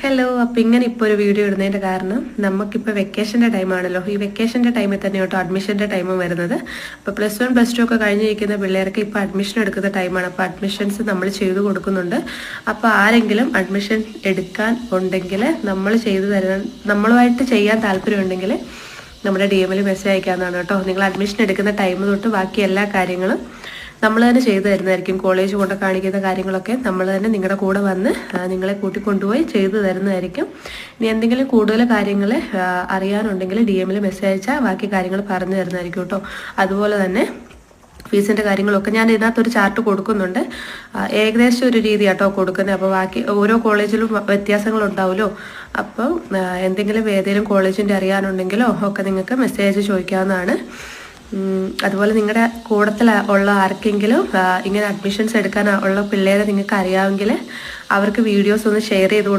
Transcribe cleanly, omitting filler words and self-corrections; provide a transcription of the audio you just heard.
Hello. അപ്പോൾ ഇങ്ങനെ ഇപ്പോൾ ഒരു വീഡിയോ ഇടുന്നതിൻ്റെ കാരണം നമുക്കിപ്പോൾ വെക്കേഷൻ്റെ ടൈമാണല്ലോ. ഈ വെക്കേഷൻ്റെ ടൈമിൽ തന്നെ കേട്ടോ അഡ്മിഷൻ്റെ ടൈം വരുന്നത്. അപ്പോൾ +1 +2 ഒക്കെ കഴിഞ്ഞിരിക്കുന്ന പിള്ളേർക്ക് ഇപ്പോൾ അഡ്മിഷൻ എടുക്കുന്ന ടൈമാണ്. അപ്പോൾ അഡ്മിഷൻസ് നമ്മൾ ചെയ്തു കൊടുക്കുന്നുണ്ട്. അപ്പോൾ ആരെങ്കിലും അഡ്മിഷൻ എടുക്കാൻ ഉണ്ടെങ്കിൽ നമ്മളുമായിട്ട് ചെയ്യാൻ താല്പര്യമുണ്ടെങ്കിൽ നമ്മുടെ DM-ൽ മെസ്സേജ് അയക്കാവുന്നതാണ് കേട്ടോ. നിങ്ങൾ അഡ്മിഷൻ എടുക്കുന്ന ടൈം തൊട്ട് ബാക്കി എല്ലാ കാര്യങ്ങളും നമ്മൾ തന്നെ ചെയ്തു തരുന്നതായിരിക്കും. കോളേജ് കൊണ്ട് കാണിക്കുന്ന കാര്യങ്ങളൊക്കെ നമ്മൾ തന്നെ നിങ്ങളുടെ കൂടെ വന്ന് നിങ്ങളെ കൂട്ടിക്കൊണ്ടുപോയി ചെയ്തു തരുന്നതായിരിക്കും. ഇനി എന്തെങ്കിലും കൂടുതൽ കാര്യങ്ങൾ അറിയാനുണ്ടെങ്കിൽ DM-ൽ മെസ്സേജ് അയച്ചാൽ ബാക്കി കാര്യങ്ങൾ പറഞ്ഞു തരുന്നതായിരിക്കും കേട്ടോ. അതുപോലെ തന്നെ ഫീസിൻ്റെ കാര്യങ്ങളൊക്കെ ഞാൻ ഇതിനകത്തൊരു ചാർട്ട് കൊടുക്കുന്നുണ്ട്. ഏകദേശം ഒരു രീതി കേട്ടോ കൊടുക്കുന്നത്. അപ്പോൾ ബാക്കി ഓരോ കോളേജിലും വ്യത്യാസങ്ങളുണ്ടാവുമല്ലോ. അപ്പോൾ എന്തെങ്കിലും ഏതെങ്കിലും കോളേജിൻ്റെ അറിയാനുണ്ടെങ്കിലോ ഒക്കെ നിങ്ങൾക്ക് മെസ്സേജ് ചോദിക്കാവുന്നതാണ്. അതുപോലെ നിങ്ങളുടെ കൂട്ടത്തിൽ ഉള്ള ആർക്കെങ്കിലും ഇങ്ങനെ അഡ്മിഷൻസ് എടുക്കാൻ ഉള്ള പിള്ളേരെ നിങ്ങൾക്ക് അറിയാമെങ്കിൽ അവർക്ക് വീഡിയോസ് ഒന്ന് ഷെയർ ചെയ്ത്